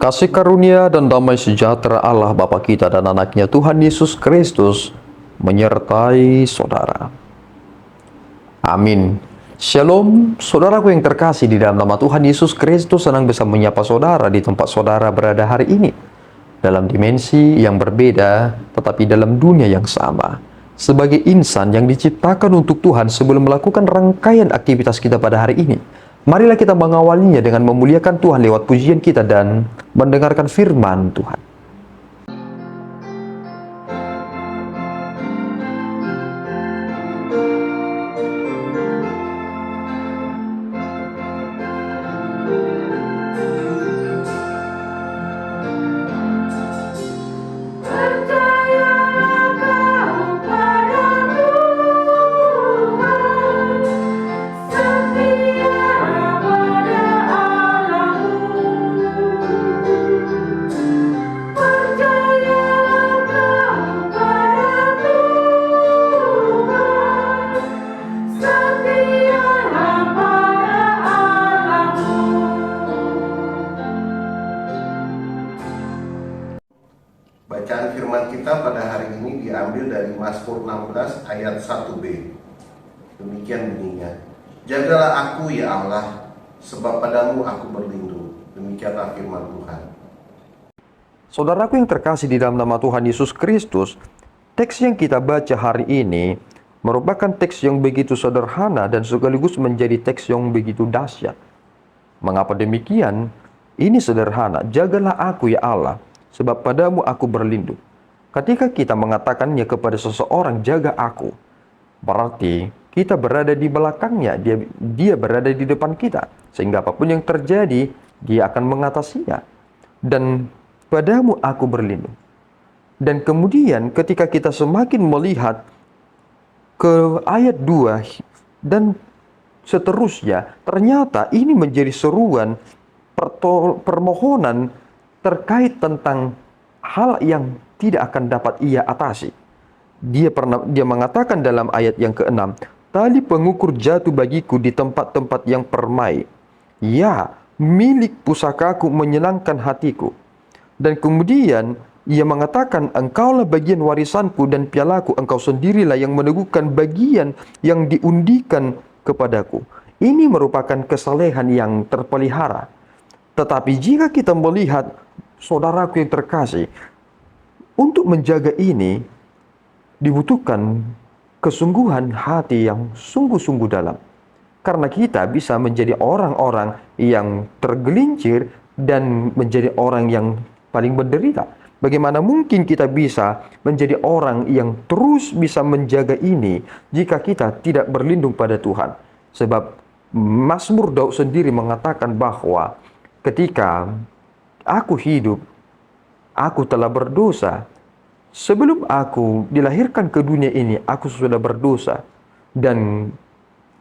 Kasih karunia dan damai sejahtera Allah Bapa kita dan anaknya Tuhan Yesus Kristus menyertai saudara. Amin. Shalom, saudaraku yang terkasih di dalam nama Tuhan Yesus Kristus. Senang bisa menyapa saudara di tempat saudara berada hari ini. Dalam dimensi yang berbeda, tetapi dalam dunia yang sama. Sebagai insan yang diciptakan untuk Tuhan sebelum melakukan rangkaian aktivitas kita pada hari ini. Marilah kita mengawalinya dengan memuliakan Tuhan lewat pujian kita dan mendengarkan firman Tuhan. Bacaan firman kita pada hari ini diambil dari Mazmur 16 ayat 1b. Demikian bunyinya. Jagalah aku ya Allah, sebab padamu aku berlindung. Demikianlah firman Tuhan. Saudaraku yang terkasih di dalam nama Tuhan Yesus Kristus, teks yang kita baca hari ini merupakan teks yang begitu sederhana dan sekaligus menjadi teks yang begitu dahsyat. Mengapa demikian? Ini sederhana. Jagalah aku ya Allah, sebab padamu aku berlindung. Ketika kita mengatakannya kepada seseorang, jaga aku, berarti kita berada di belakangnya, dia berada di depan kita. Sehingga apapun yang terjadi, dia akan mengatasinya. Dan padamu aku berlindung. Dan kemudian ketika kita semakin melihat ke ayat 2 dan seterusnya, ternyata ini menjadi seruan permohonan terkait tentang hal yang tidak akan dapat ia atasi. Dia mengatakan dalam ayat yang ke-6, tali pengukur jatuh bagiku di tempat-tempat yang permai. Ya, milik pusakaku menyenangkan hatiku. Dan kemudian ia mengatakan, engkaulah bagian warisanku dan pialaku, engkau sendirilah yang meneguhkan bagian yang diundikan kepadaku. Ini merupakan kesalehan yang terpelihara. Tetapi jika kita melihat, saudaraku yang terkasih, untuk menjaga ini dibutuhkan kesungguhan hati yang sungguh-sungguh dalam. Karena kita bisa menjadi orang-orang yang tergelincir dan menjadi orang yang paling menderita. Bagaimana mungkin kita bisa menjadi orang yang terus bisa menjaga ini jika kita tidak berlindung pada Tuhan? Sebab Mazmur Daud sendiri mengatakan bahwa ketika aku hidup, aku telah berdosa. Sebelum aku dilahirkan ke dunia ini, aku sudah berdosa. Dan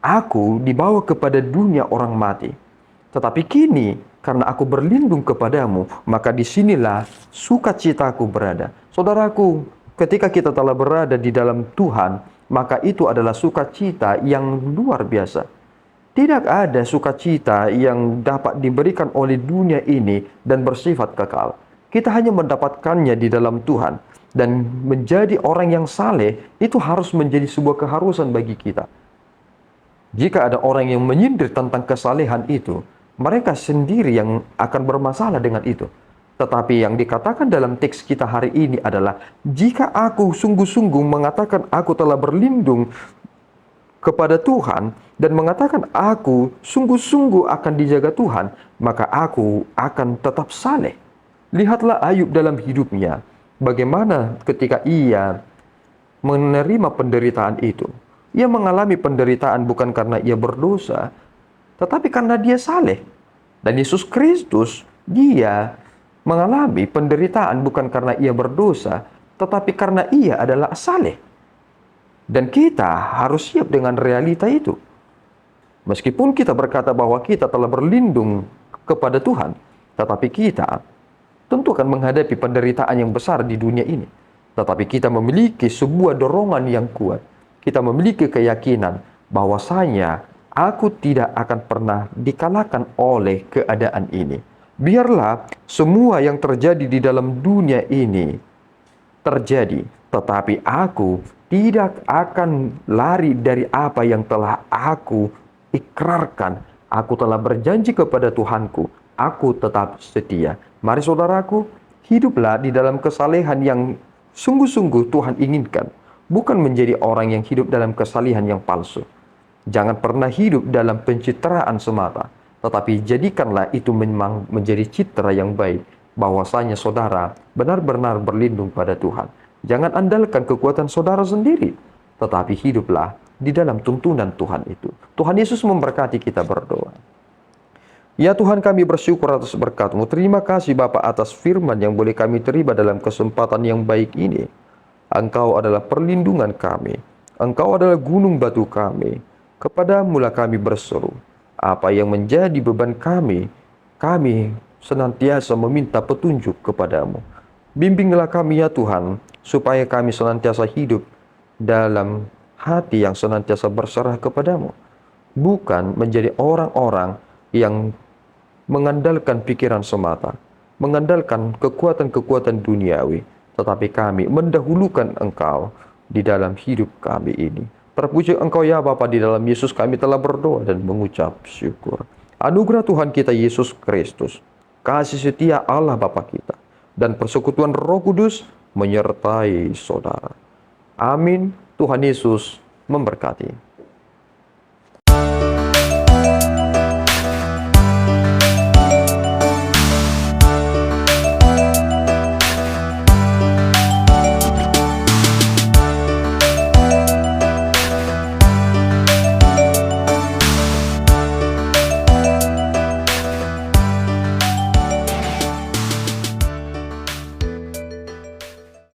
aku dibawa kepada dunia orang mati. Tetapi kini, karena aku berlindung kepadamu, maka disinilah sukacitaku berada. Saudaraku, ketika kita telah berada di dalam Tuhan, maka itu adalah sukacita yang luar biasa. Tidak ada sukacita yang dapat diberikan oleh dunia ini dan bersifat kekal. Kita hanya mendapatkannya di dalam Tuhan. Dan menjadi orang yang saleh itu harus menjadi sebuah keharusan bagi kita. Jika ada orang yang menyindir tentang kesalehan itu, mereka sendiri yang akan bermasalah dengan itu. Tetapi yang dikatakan dalam teks kita hari ini adalah, jika aku sungguh-sungguh mengatakan aku telah berlindung kepada Tuhan dan mengatakan aku sungguh-sungguh akan dijaga Tuhan, maka aku akan tetap saleh. Lihatlah Ayub dalam hidupnya, bagaimana ketika ia menerima penderitaan itu. Ia mengalami penderitaan bukan karena ia berdosa, tetapi karena dia saleh. Dan Yesus Kristus, dia mengalami penderitaan bukan karena ia berdosa, tetapi karena ia adalah saleh. Dan kita harus siap dengan realita itu. Meskipun kita berkata bahwa kita telah berlindung kepada Tuhan, tetapi kita tentu akan menghadapi penderitaan yang besar di dunia ini. Tetapi kita memiliki sebuah dorongan yang kuat. Kita memiliki keyakinan bahwasanya aku tidak akan pernah dikalahkan oleh keadaan ini. Biarlah semua yang terjadi di dalam dunia ini terjadi, tetapi aku tidak akan lari dari apa yang telah aku ikrarkan. Aku telah berjanji kepada Tuhanku, aku tetap setia. Mari saudaraku, hiduplah di dalam kesalehan yang sungguh-sungguh Tuhan inginkan, bukan menjadi orang yang hidup dalam kesalehan yang palsu. Jangan pernah hidup dalam pencitraan semata, tetapi jadikanlah itu memang menjadi citra yang baik, bahwasanya saudara benar-benar berlindung pada Tuhan. Jangan andalkan kekuatan saudara sendiri, tetapi hiduplah di dalam tuntunan Tuhan itu. Tuhan Yesus memberkati, kita berdoa. Ya Tuhan, kami bersyukur atas berkat-Mu. Terima kasih Bapa atas firman yang boleh kami terima dalam kesempatan yang baik ini. Engkau adalah perlindungan kami. Engkau adalah gunung batu kami. Kepadamu-lah kami berseru. Apa yang menjadi beban kami senantiasa meminta petunjuk kepadamu. Bimbinglah kami ya Tuhan, supaya kami senantiasa hidup dalam hati yang senantiasa berserah kepadamu. Bukan menjadi orang-orang yang mengandalkan pikiran semata, mengandalkan kekuatan-kekuatan duniawi, tetapi kami mendahulukan Engkau di dalam hidup kami ini. Terpuji Engkau ya Bapa, di dalam Yesus kami telah berdoa dan mengucap syukur. Anugerah Tuhan kita Yesus Kristus, kasih setia Allah Bapa kita, dan persekutuan Roh Kudus menyertai saudara. Amin. Tuhan Yesus memberkati.